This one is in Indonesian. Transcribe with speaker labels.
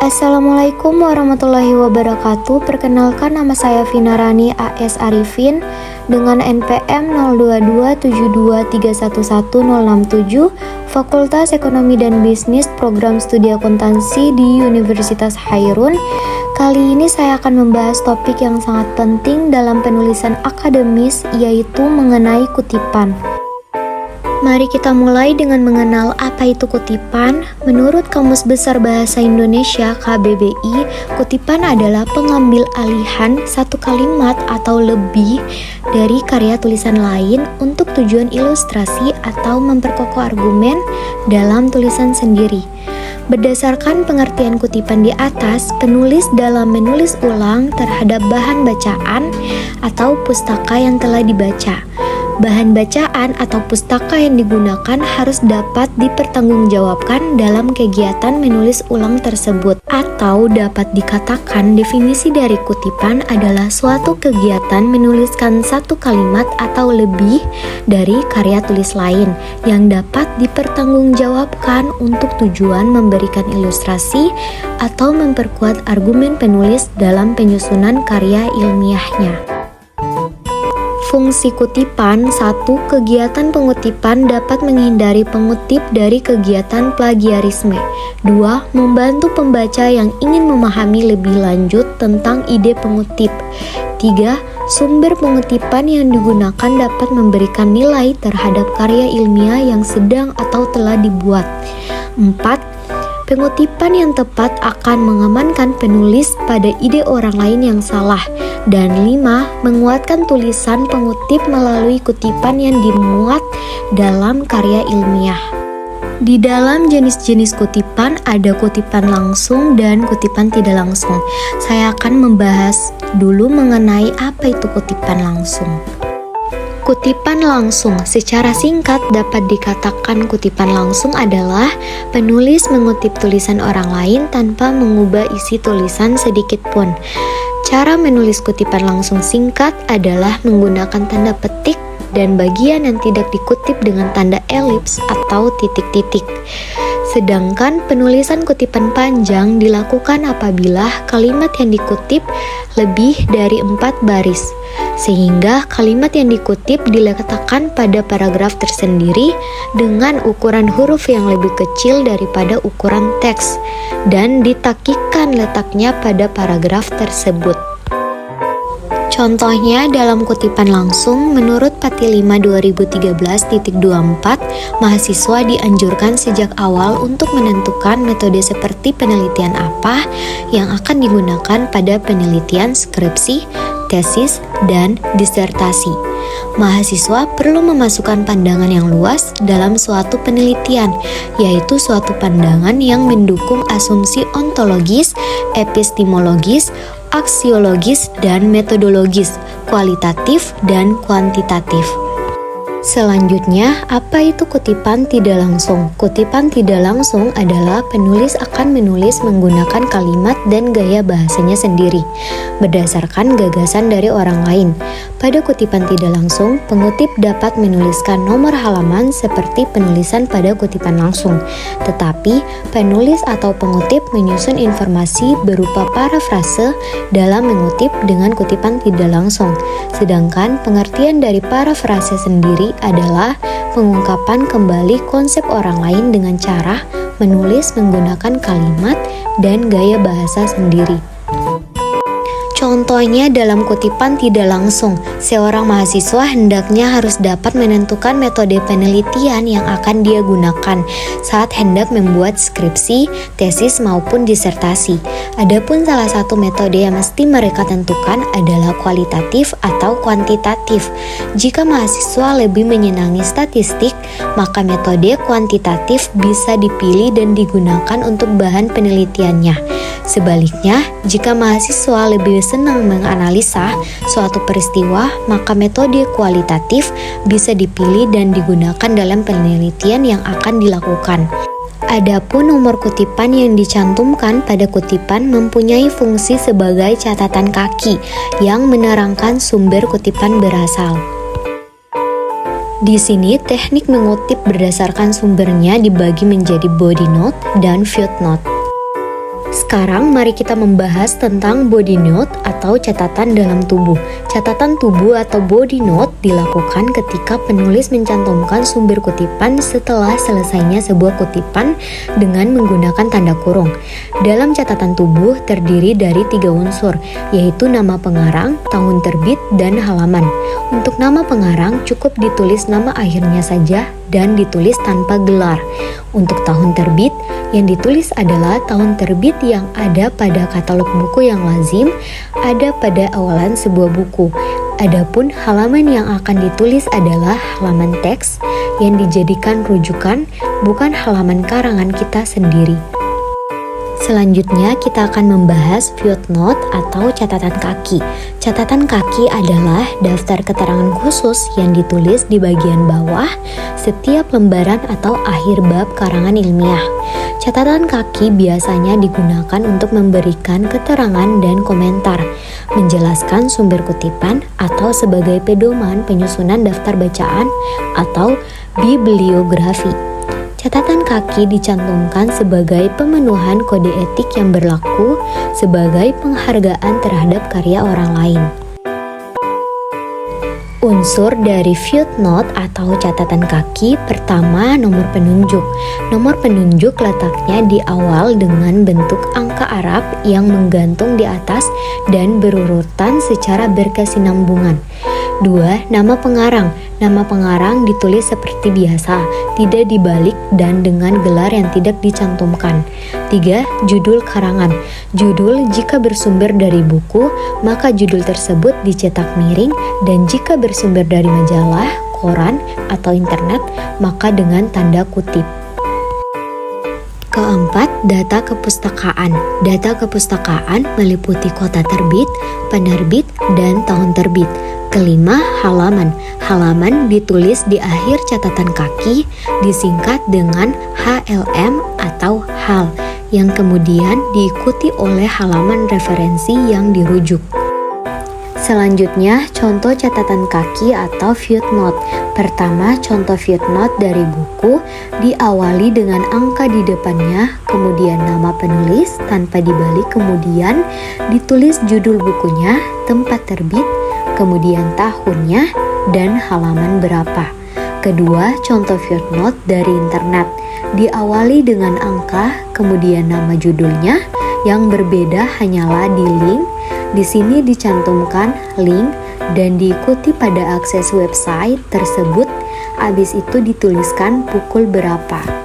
Speaker 1: Assalamualaikum warahmatullahi wabarakatuh. Perkenalkan, nama saya Vinarani AS Arifin dengan NPM 022723111067, Fakultas Ekonomi dan Bisnis, Program Studi Akuntansi di Universitas Hairun. Kali ini saya akan membahas topik yang sangat penting dalam penulisan akademis, yaitu mengenai kutipan. Mari kita mulai dengan mengenal apa itu kutipan. Menurut Kamus Besar Bahasa Indonesia KBBI, kutipan adalah pengambil alihan satu kalimat atau lebih dari karya tulisan lain untuk tujuan ilustrasi atau memperkokoh argumen dalam tulisan sendiri. Berdasarkan pengertian kutipan di atas, penulis dalam menulis ulang terhadap bahan bacaan atau pustaka yang telah dibaca. Bahan bacaan atau pustaka yang digunakan harus dapat dipertanggungjawabkan dalam kegiatan menulis ulang tersebut, atau dapat dikatakan definisi dari kutipan adalah suatu kegiatan menuliskan satu kalimat atau lebih dari karya tulis lain yang dapat dipertanggungjawabkan untuk tujuan memberikan ilustrasi atau memperkuat argumen penulis dalam penyusunan karya ilmiahnya. Fungsi kutipan: 1. Kegiatan pengutipan dapat menghindari pengutip dari kegiatan plagiarisme. 2. Membantu pembaca yang ingin memahami lebih lanjut tentang ide pengutip. 3. Sumber pengutipan yang digunakan dapat memberikan nilai terhadap karya ilmiah yang sedang atau telah dibuat. 4. Pengutipan yang tepat akan mengamankan penulis pada ide orang lain yang salah. Dan 5. Menguatkan tulisan pengutip melalui kutipan yang dimuat dalam karya ilmiah. Di dalam jenis-jenis kutipan ada kutipan langsung dan kutipan tidak langsung. Saya akan membahas dulu mengenai apa itu kutipan langsung. Kutipan langsung secara singkat dapat dikatakan kutipan langsung adalah penulis mengutip tulisan orang lain tanpa mengubah isi tulisan sedikit pun. Cara menulis kutipan langsung singkat adalah menggunakan tanda petik dan bagian yang tidak dikutip dengan tanda elips atau titik-titik. Sedangkan penulisan kutipan panjang dilakukan apabila kalimat yang dikutip lebih dari 4 baris, sehingga kalimat yang dikutip diletakkan pada paragraf tersendiri dengan ukuran huruf yang lebih kecil daripada ukuran teks, dan ditakikan letaknya pada paragraf tersebut. Contohnya dalam kutipan langsung, menurut Pati 5 2013.24, mahasiswa dianjurkan sejak awal untuk menentukan metode seperti penelitian apa yang akan digunakan pada penelitian skripsi, tesis, dan disertasi. Mahasiswa perlu memasukkan pandangan yang luas dalam suatu penelitian, yaitu suatu pandangan yang mendukung asumsi ontologis, epistemologis, aksiologis, dan metodologis, kualitatif dan kuantitatif. Selanjutnya, apa itu kutipan tidak langsung? Kutipan tidak langsung adalah penulis akan menulis menggunakan kalimat dan gaya bahasanya sendiri, berdasarkan gagasan dari orang lain. Pada kutipan tidak langsung, pengutip dapat menuliskan nomor halaman seperti penulisan pada kutipan langsung, tetapi penulis atau pengutip menyusun informasi berupa parafrase dalam mengutip dengan kutipan tidak langsung. Sedangkan pengertian dari parafrase sendiri adalah pengungkapan kembali konsep orang lain dengan cara menulis menggunakan kalimat dan gaya bahasa sendiri. Contohnya dalam kutipan tidak langsung, seorang mahasiswa hendaknya harus dapat menentukan metode penelitian yang akan dia gunakan saat hendak membuat skripsi, tesis maupun disertasi. Adapun salah satu metode yang mesti mereka tentukan adalah kualitatif atau kuantitatif. Jika mahasiswa lebih menyenangi statistik, maka metode kuantitatif bisa dipilih dan digunakan untuk bahan penelitiannya. Sebaliknya, jika mahasiswa lebih senang menganalisa suatu peristiwa, maka metode kualitatif bisa dipilih dan digunakan dalam penelitian yang akan dilakukan. Adapun nomor kutipan yang dicantumkan pada kutipan mempunyai fungsi sebagai catatan kaki yang menerangkan sumber kutipan berasal. Di sini teknik mengutip berdasarkan sumbernya dibagi menjadi body note dan footnote. Sekarang mari kita membahas tentang body note atau catatan dalam tubuh. Catatan tubuh atau body note dilakukan ketika penulis mencantumkan sumber kutipan setelah selesainya sebuah kutipan dengan menggunakan tanda kurung. Dalam catatan tubuh terdiri dari 3 unsur, yaitu nama pengarang, tahun terbit, dan halaman. Untuk nama pengarang cukup ditulis nama akhirnya saja dan ditulis tanpa gelar. Untuk tahun terbit, yang ditulis adalah tahun terbit yang ada pada katalog buku yang lazim ada pada awalan sebuah buku. Adapun halaman yang akan ditulis adalah halaman teks yang dijadikan rujukan, bukan halaman karangan kita sendiri. Selanjutnya kita akan membahas footnote atau catatan kaki. Catatan kaki adalah daftar keterangan khusus yang ditulis di bagian bawah setiap lembaran atau akhir bab karangan ilmiah. Catatan kaki biasanya digunakan untuk memberikan keterangan dan komentar, menjelaskan sumber kutipan, atau sebagai pedoman penyusunan daftar bacaan atau bibliografi. Catatan kaki dicantumkan sebagai pemenuhan kode etik yang berlaku sebagai penghargaan terhadap karya orang lain. Unsur dari footnote atau catatan kaki pertama, nomor penunjuk. Nomor penunjuk letaknya di awal dengan bentuk angka Arab yang menggantung di atas dan berurutan secara berkesinambungan. 2. Nama pengarang. Nama pengarang ditulis seperti biasa, tidak dibalik dan dengan gelar yang tidak dicantumkan. 3. Judul karangan. Judul jika bersumber dari buku, maka judul tersebut dicetak miring, dan jika bersumber dari majalah, koran, atau internet, maka dengan tanda kutip. Keempat, data kepustakaan. Data kepustakaan meliputi kota terbit, penerbit, dan tahun terbit. Kelima, halaman. Halaman ditulis di akhir catatan kaki, disingkat dengan HLM atau HAL, yang kemudian diikuti oleh halaman referensi yang dirujuk. Selanjutnya, contoh catatan kaki atau footnote. Pertama, contoh footnote dari buku diawali dengan angka di depannya, kemudian nama penulis tanpa dibalik, kemudian ditulis judul bukunya, tempat terbit, kemudian tahunnya, dan halaman berapa. Kedua, contoh footnote dari internet. Diawali dengan angka, kemudian nama judulnya, yang berbeda hanyalah di link. Di sini dicantumkan link dan diikuti pada akses website tersebut. Habis itu dituliskan pukul berapa.